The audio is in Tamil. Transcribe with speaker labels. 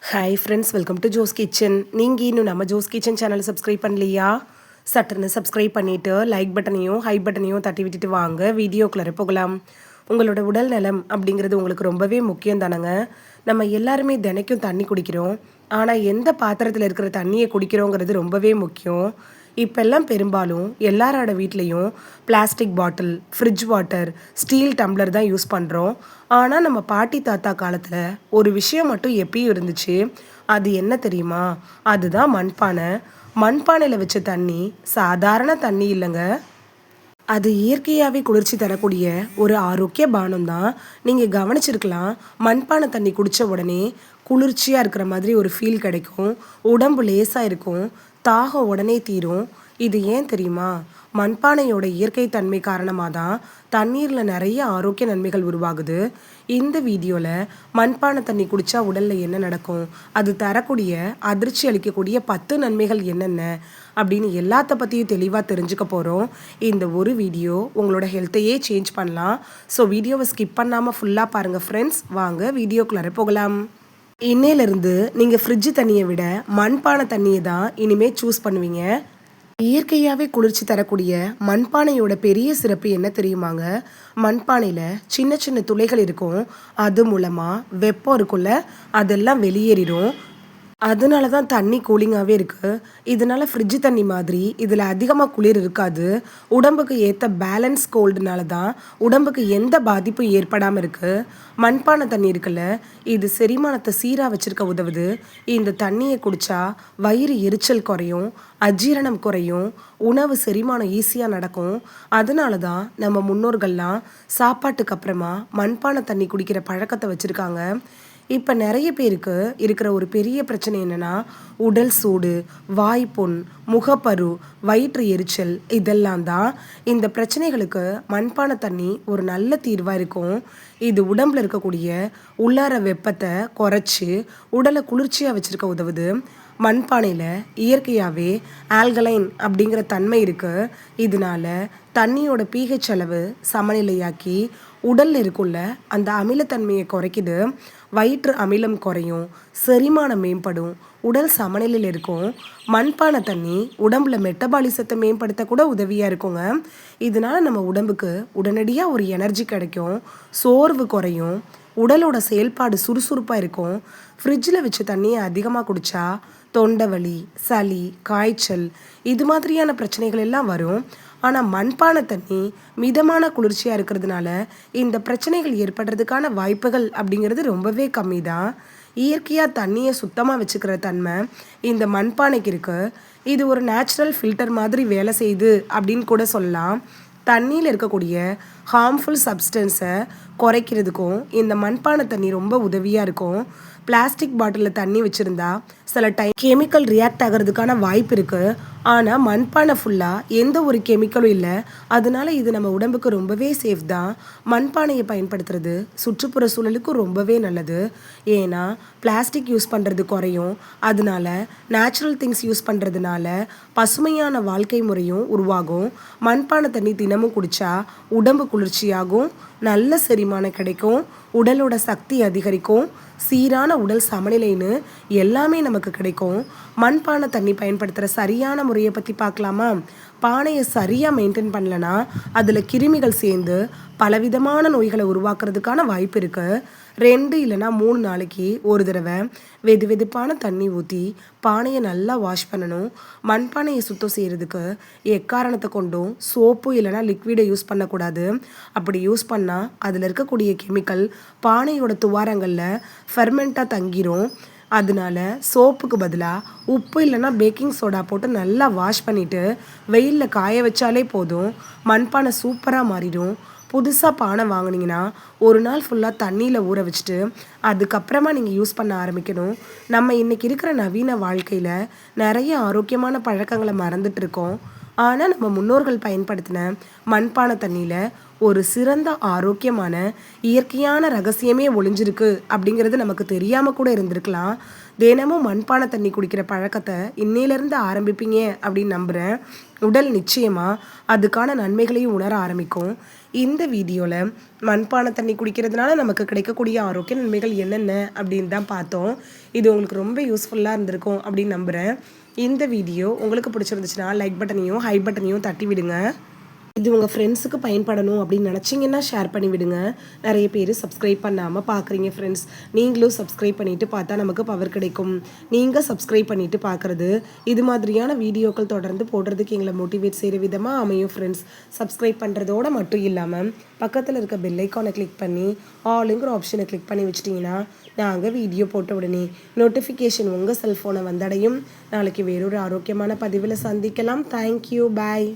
Speaker 1: Hi friends, welcome to Jo's kitchen. நீங்கள் இன்னும் நம்ம ஜோஸ் கிச்சன் சேனலை சப்ஸ்கிரைப் பண்ணலையா? சட்டுன்னு சப்ஸ்கிரைப் பண்ணிவிட்டு லைக் பட்டனையும் ஹை பட்டனையும் தட்டி விட்டுட்டு வாங்க வீடியோக்குள்ளே போகலாம். உங்களோட உடல் நலம் அப்படிங்கிறது உங்களுக்கு ரொம்பவே முக்கியம் தானங்க. நம்ம எல்லாருமே தினைக்கும் தண்ணி குடிக்கிறோம். ஆனால் எந்த பாத்திரத்தில் இருக்கிற தண்ணியை குடிக்கிறோங்கிறது ரொம்பவே முக்கியம். இப்போல்லாம் பெரும்பாலும் எல்லாரோட வீட்லேயும் plastic bottle, fridge water, steel tumbler தான் யூஸ் பண்ணுறோம். ஆனால் நம்ம பாட்டி தாத்தா காலத்தில் ஒரு விஷயம் மட்டும் எப்பயும் இருந்துச்சு. அது என்ன தெரியுமா? அதுதான் மண்பானை. மண்பானையில் வச்ச தண்ணி சாதாரண தண்ணி இல்லைங்க. அது இயற்கையாகவே குளிர்ச்சி தரக்கூடிய ஒரு ஆரோக்கிய பானம் தான். நீங்கள் கவனிச்சிருக்கலாம், மண்பானை தண்ணி குடித்த உடனே குளிர்ச்சியாக இருக்கிற மாதிரி ஒரு ஃபீல் கிடைக்கும். உடம்பு லேசாக இருக்கும். தாகம் உடனே தீரும். இது ஏன் தெரியுமா? மண்பானையோட இயற்கை தன்மை காரணமாக தான் தண்ணீரில் நிறைய ஆரோக்கிய நன்மைகள் உருவாகுது. இந்த வீடியோவில் மண்பானை தண்ணி குடித்தா உடலில் என்ன நடக்கும், அது தரக்கூடிய அதிர்ச்சி அளிக்கக்கூடிய 10 நன்மைகள் என்னென்ன அப்படின்னு எல்லாத்த பற்றியும் தெளிவாக தெரிஞ்சுக்க போகிறோம். இந்த ஒரு வீடியோ உங்களோட ஹெல்த்தையே சேஞ்ச் பண்ணலாம். ஸோ வீடியோவை ஸ்கிப் பண்ணாமல் ஃபுல்லாக பாருங்கள் ஃப்ரெண்ட்ஸ். வாங்க வீடியோக்குள்ளார போகலாம். இன்னையிலிருந்து நீங்கள் ஃப்ரிட்ஜு தண்ணியை விட மண்பானை தண்ணியை தான் இனிமேல் சூஸ் பண்ணுவீங்க. இயற்கையாகவே குளிர்ச்சி தரக்கூடிய மண்பானையோட பெரிய சிறப்பு என்ன தெரியுமாங்க? மண்பானையில் சின்ன சின்ன துளைகள் இருக்கும். அது மூலமாக வெப்பம் இருக்குல்ல, அதெல்லாம் வெளியேறிடும். அதனால தான் தண்ணி கூலிங்காகவே இருக்குது. இதனால் ஃப்ரிட்ஜு தண்ணி மாதிரி இதில் அதிகமாக குளிர் இருக்காது. உடம்புக்கு ஏற்ற பேலன்ஸ் கோல்டுனால தான் உடம்புக்கு எந்த பாதிப்பும் ஏற்படாமல் இருக்குது. மண்பானை தண்ணி இருக்குல்ல, இது செரிமானத்தை சீராக வச்சுருக்க உதவுது. இந்த தண்ணியை குடித்தா வயிறு எரிச்சல் குறையும், அஜீரணம் குறையும், உணவு செரிமானம் ஈஸியாக நடக்கும். அதனால தான் நம்ம முன்னோர்கள்லாம் சாப்பாட்டுக்கு அப்புறமா மண்பானை தண்ணி குடிக்கிற பழக்கத்தை வச்சுருக்காங்க. இப்போ நிறைய பேருக்கு இருக்கிற ஒரு பெரிய பிரச்சனை என்னென்னா, உடல் சூடு, வாய்ப்புண், முகப்பரு, வயிற்று எரிச்சல், இதெல்லாம் தான். இந்த பிரச்சனைகளுக்கு மண்பானை தண்ணி ஒரு நல்ல தீர்வாக இருக்கும். இது உடம்பில் இருக்கக்கூடிய உள்ளார வெப்பத்தை குறைச்சி உடலை குளிர்ச்சியாக வச்சுருக்க உதவுது. மண்பானையில் இயற்கையாகவே ஆல்கலைன் அப்படிங்கிற தன்மை இருக்குது. இதனால தண்ணியோட pH அளவு சமநிலையாக்கி உடலில் இருக்குள்ள அந்த அமிலத்தன்மையை குறைக்குது. வயிற்று அமிலம் குறையும், செரிமானம் மேம்படும், உடல் சமநிலையில் இருக்கும். மண்பானை தண்ணி உடம்புல மெட்டபாலிசத்தை மேம்படுத்த கூட உதவியாக இருக்குங்க. இதனால் நம்ம உடம்புக்கு உடனடியாக ஒரு எனர்ஜி கிடைக்கும், சோர்வு குறையும், உடலோட செயல்பாடு சுறுசுறுப்பாக இருக்கும். ஃப்ரிட்ஜில் வச்ச தண்ணியை அதிகமாக குடித்தா தொண்டை வலி, சளி, காய்ச்சல், இது மாதிரியான பிரச்சனைகள் எல்லாம் வரும். ஆனால் மண்பானை தண்ணி மிதமான குளிர்ச்சியாக இருக்கிறதுனால இந்த பிரச்சனைகள் ஏற்படுறதுக்கான வாய்ப்புகள் அப்படிங்கிறது ரொம்பவே கம்மி தான். இயற்கையாக தண்ணியை சுத்தமாக வச்சுக்கிற தன்மை இந்த மண்பானைக்கு இருக்குது. இது ஒரு நேச்சுரல் ஃபில்டர் மாதிரி வேலை செய்யுது அப்படின்னு கூட சொல்லலாம். தண்ணியில் இருக்கக்கூடிய ஹார்ம்ஃபுல் சப்ஸ்டன்ஸை குறைக்கிறதுக்கும் இந்த மண்பானை தண்ணி ரொம்ப உதவியாக இருக்கும். பிளாஸ்டிக் பாட்டிலில் தண்ணி வச்சுருந்தா சில டைம் கெமிக்கல் ரியாக்ட் ஆகிறதுக்கான வாய்ப்பு இருக்குது. ஆனால் மண்பானை ஃபுல்லாக எந்த ஒரு கெமிக்கலும் இல்லை. அதனால இது நம்ம உடம்புக்கு ரொம்பவே சேஃப் தான். மண்பானையை பயன்படுத்துறது சுற்றுப்புற சூழலுக்கு ரொம்பவே நல்லது. ஏன்னா பிளாஸ்டிக் யூஸ் பண்ணுறது குறையும். அதனால நேச்சுரல் திங்ஸ் யூஸ் பண்ணுறதுனால பசுமையான வாழ்க்கை முறையும் உருவாகும். மண்பானை தண்ணி தினமும் குடித்தா உடம்பு குளிர்ச்சியாகும், நல்ல செரிமானம் கிடைக்கும், உடலோட சக்தி அதிகரிக்கும், சீரான உடல் சமநிலைன்னு எல்லாமே நமக்கு கிடைக்கும். மண்பானை தண்ணி பயன்படுத்துகிற சரியான முறையை பற்றி பார்க்கலாமா? பானையை சரியாக மெயின்டைன் பண்ணலன்னா அதில் கிருமிகள் சேர்ந்து பலவிதமான நோய்களை உருவாக்குறதுக்கான வாய்ப்பு இருக்குது. 2 இல்லைனா 3 நாளைக்கு ஒரு தடவை வெது வெதுப்பான தண்ணி ஊற்றி பானையை நல்லா வாஷ் பண்ணணும். மண்பானையை சுத்தம் செய்கிறதுக்கு எக்காரணத்தை கொண்டும் சோப்பு இல்லைனா லிக்விடை யூஸ் பண்ணக்கூடாது. அப்படி யூஸ் பண்ணால் அதில் இருக்கக்கூடிய கெமிக்கல் பானையோட துவாரங்களில் ஃபெர்மெண்ட்டாக தங்கிரும். அதனால சோப்புக்கு பதிலாக உப்பு இல்லைனா பேக்கிங் சோடா போட்டு நல்லா வாஷ் பண்ணிவிட்டு வெயிலில் காய வச்சாலே போதும். மண்பானை சூப்பராக மாறிடும். புதுசாக பானை வாங்கினீங்கன்னா ஒரு நாள் ஃபுல்லாக தண்ணியில் ஊற வச்சுட்டு அதுக்கப்புறமா நீங்கள் யூஸ் பண்ண ஆரம்பிக்கணும். நம்ம இன்றைக்கி இருக்கிற நவீன வாழ்க்கையில் நிறைய ஆரோக்கியமான பழக்கங்களை மறந்துட்டுருக்கோம். ஆனால் நம்ம முன்னோர்கள் பயன்படுத்தின மண்பானை தண்ணியில் ஒரு சிறந்த ஆரோக்கியமான இயற்கையான ரகசியமே ஒளிஞ்சிருக்கு அப்படிங்கிறது நமக்கு தெரியாமல் கூட இருந்திருக்கலாம். தினமும் மண்பானை தண்ணி குடிக்கிற பழக்கத்தை இன்னையிலேருந்து ஆரம்பிப்பீங்க அப்படின்னு நம்புகிறேன். உடல் நிச்சயமாக அதுக்கான நன்மைகளையும் உணர ஆரம்பிக்கும். இந்த வீடியோவில் மண்பானை தண்ணி குடிக்கிறதுனால நமக்கு கிடைக்கக்கூடிய ஆரோக்கிய நன்மைகள் என்னென்ன அப்படின்னு தான் பார்த்தோம். இது உங்களுக்கு ரொம்ப யூஸ்ஃபுல்லாக இருந்திருக்கும் அப்படின்னு நம்புகிறேன். இந்த வீடியோ உங்களுக்கு பிடிச்சிருந்துச்சுன்னா லைக் பட்டனையும் ஹை பட்டனையும் தட்டி விடுங்க. இது உங்கள் ஃப்ரெண்ட்ஸுக்கு பயன்படணும் அப்படின்னு நினச்சிங்கன்னா ஷேர் பண்ணி விடுங்க. நிறைய பேர் சப்ஸ்கிரைப் பண்ணாமல் பார்க்குறீங்க ஃப்ரெண்ட்ஸ். நீங்களும் சப்ஸ்கிரைப் பண்ணிவிட்டு பார்த்தா நமக்கு பவர் கிடைக்கும். நீங்கள் சப்ஸ்கிரைப் பண்ணிவிட்டு பார்க்குறது இது மாதிரியான வீடியோக்கள் தொடர்ந்து போடுறதுக்கு எங்களை மோட்டிவேட் செய்கிற விதமாக அமையும் ஃப்ரெண்ட்ஸ். சப்ஸ்கிரைப் பண்ணுறதோடு மட்டும் இல்லாமல் பக்கத்தில் இருக்க பெல் ஐக்கானை கிளிக் பண்ணி ஆளுங்கிற ஆப்ஷனை கிளிக் பண்ணி வச்சிட்டிங்கன்னா நாங்கள் வீடியோ போட்ட உடனே நோட்டிஃபிகேஷன் உங்கள் செல்ஃபோனை வந்தடையும். நாளைக்கு வேறொரு ஆரோக்கியமான பதிவில் சந்திக்கலாம். தேங்க்யூ, பாய்.